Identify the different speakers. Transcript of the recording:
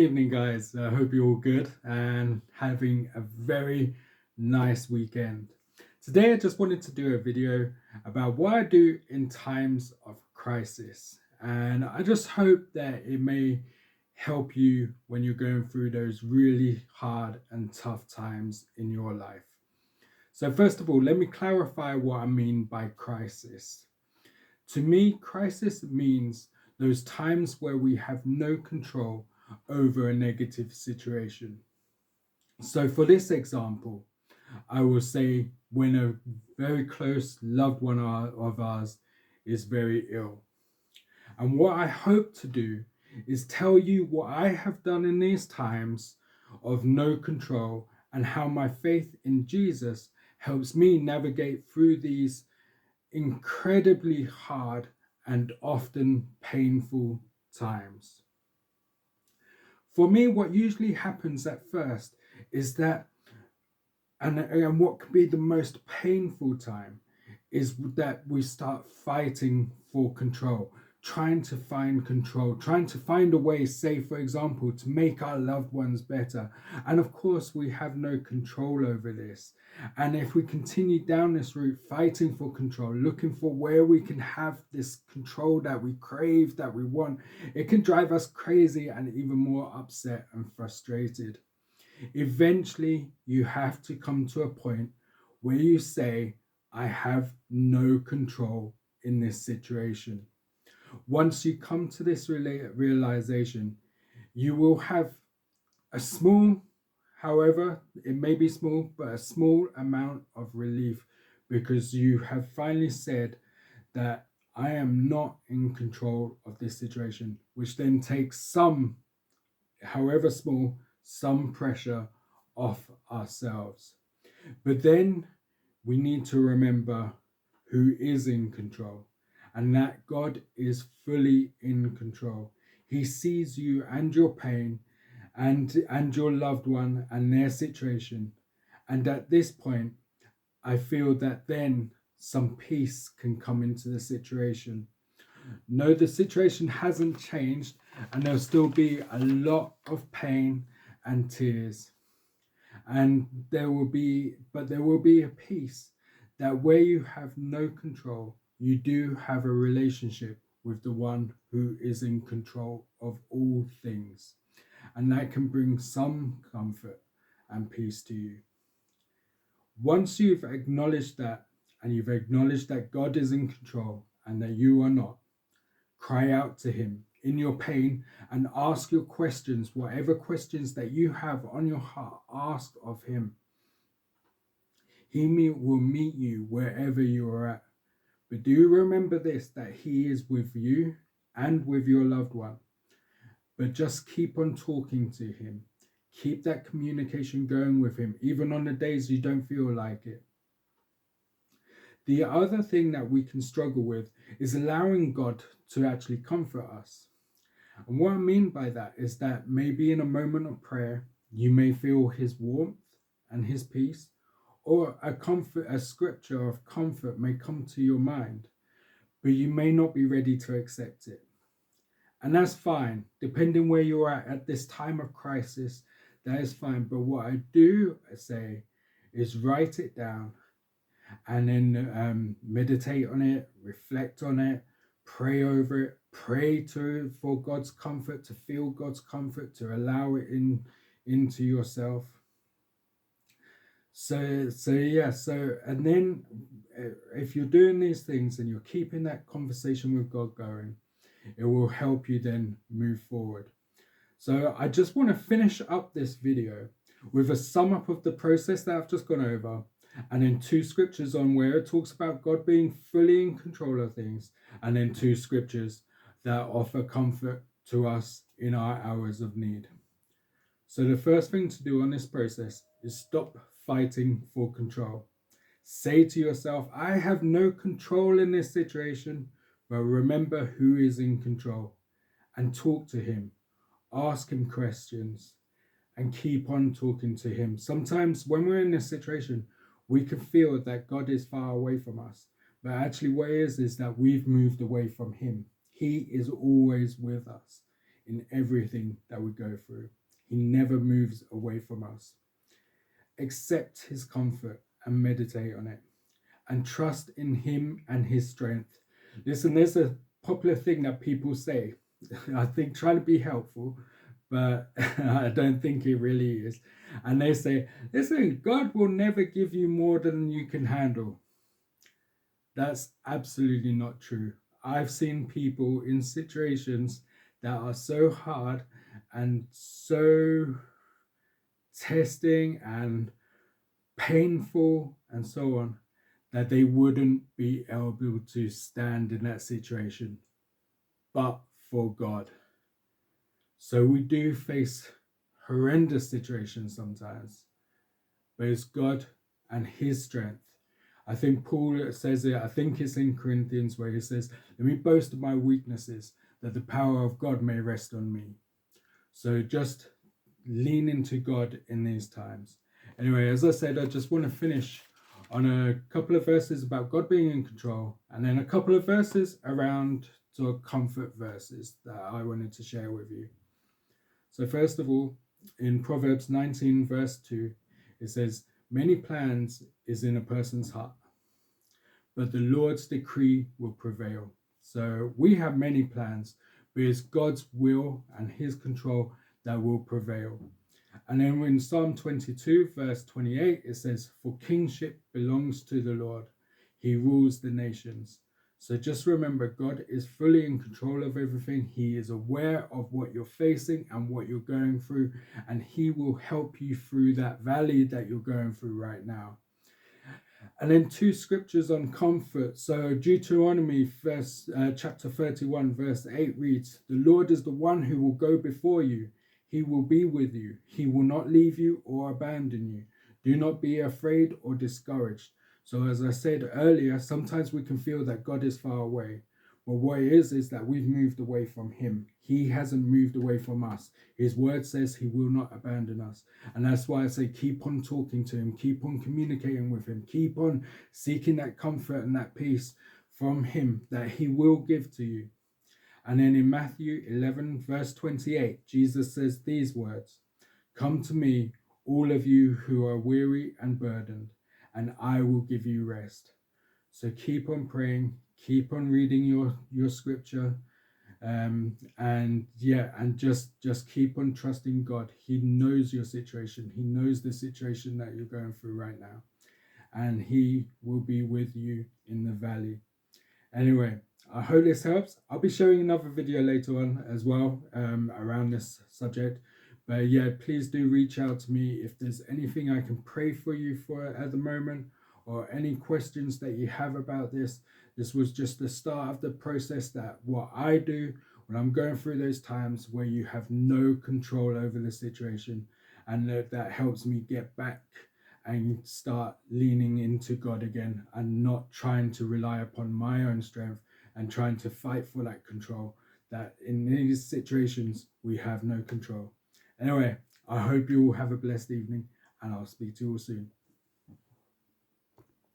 Speaker 1: Evening, guys. I hope you're all good and having a very nice weekend. Today, I just wanted to do a video about what I do in times of crisis, and I just hope that it may help you when you're going through those really hard and tough times in your life. So, first of all, let me clarify what I mean by crisis. To me, crisis means those times where we have no control over a negative situation. So, for this example, I will say when a very close loved one of ours is very ill. And what I hope to do is tell you what I have done in these times of no control and how my faith in Jesus helps me navigate through these incredibly hard and often painful times. For me, what usually happens at first is that, and what can be the most painful time, is that we start fighting for control, trying to find control, trying to find a way, say, for example, to make our loved ones better. And of course, we have no control over this. And if we continue down this route, fighting for control, looking for where we can have this control that we crave, that we want, it can drive us crazy and even more upset and frustrated. Eventually, you have to come to a point where you say, I have no control in this situation. Once you come to this realization, you will have a small, however, it may be small, but a small amount of relief because you have finally said that I am not in control of this situation, which then takes some, however small, some pressure off ourselves. But then we need to remember who is in control and that God is fully in control. He sees you and your pain and your loved one and their situation. And at this point, I feel that then some peace can come into the situation. No, the situation hasn't changed, and there'll still be a lot of pain and tears. And there will be a peace that where you have no control, you do have a relationship with the one who is in control of all things. And that can bring some comfort and peace to you. Once you've acknowledged that, and you've acknowledged that God is in control and that you are not, cry out to him in your pain and ask your questions, whatever questions that you have on your heart, ask of him. He will meet you wherever you are at. But do remember this, that he is with you and with your loved one. But just keep on talking to him. Keep that communication going with him, even on the days you don't feel like it. The other thing that we can struggle with is allowing God to actually comfort us. And what I mean by that is that maybe in a moment of prayer, you may feel his warmth and his peace, or a scripture of comfort may come to your mind, but you may not be ready to accept it. And that's fine, depending where you're at this time of crisis, that is fine. But what I do say is write it down and then meditate on it, reflect on it, pray over it, pray for God's comfort, to feel God's comfort, to allow it into yourself. So and then if you're doing these things and you're keeping that conversation with God going, it will help you then move forward. So I just want to finish up this video with a sum up of the process that I've just gone over, and then 2 scriptures on where it talks about God being fully in control of things, and then 2 scriptures that offer comfort to us in our hours of need. So the first thing to do on this process is stop fighting for control. Say to yourself, I have no control in this situation, but remember who is in control, and talk to him. Ask him questions and keep on talking to him. Sometimes when we're in this situation, we can feel that God is far away from us. But actually what it is that we've moved away from him. He is always with us in everything that we go through. He never moves away from us. Accept his comfort and meditate on it, and trust in him and his strength. Listen, there's a popular thing that people say. I think trying to be helpful, but I don't think it really is. And they say, listen, God will never give you more than you can handle. That's absolutely not true. I've seen people in situations that are so hard and so testing and painful and so on that they wouldn't be able to stand in that situation, but for God. So we do face horrendous situations sometimes, but it's God and his strength. I think Paul says it, I think it's in Corinthians, where he says, let me boast of my weaknesses, that the power of God may rest on me. So just lean into God in these times. Anyway, as I said, I just want to finish on a couple of verses about God being in control, and then a couple of verses around sort of comfort verses that I wanted to share with you. So first of all, in Proverbs 19 verse 2, it says, many plans is in a person's heart, but the Lord's decree will prevail. So we have many plans, but it's God's will and his control that will prevail. And then in Psalm 22 verse 28, it says, for kingship belongs to the Lord. He rules the nations. So just remember, God is fully in control of everything. He is aware of what you're facing and what you're going through, and he will help you through that valley that you're going through right now. And then two scriptures on comfort. So Deuteronomy chapter 31 verse 8 reads, the Lord is the one who will go before you. He will be with you. He will not leave you or abandon you. Do not be afraid or discouraged. So as I said earlier, sometimes we can feel that God is far away. But what it is that we've moved away from him. He hasn't moved away from us. His word says he will not abandon us. And that's why I say keep on talking to him, keep on communicating with him, keep on seeking that comfort and that peace from him that he will give to you. And then in Matthew 11 verse 28, Jesus says these words, come to me, all of you who are weary and burdened, and I will give you rest. So keep on praying, keep on reading your scripture, and just keep on trusting God. He knows your situation. He knows the situation that you're going through right now, and he will be with you in the valley. Anyway, I hope this helps. I'll be showing another video later on as well around this subject. But yeah, please do reach out to me if there's anything I can pray for you for at the moment, or any questions that you have about this. This was just the start of the process that what I do when I'm going through those times where you have no control over the situation, and that helps me get back and start leaning into God again and not trying to rely upon my own strength and trying to fight for that control, that in these situations we have no control. Anyway, I hope you all have a blessed evening, and I'll speak to you all soon.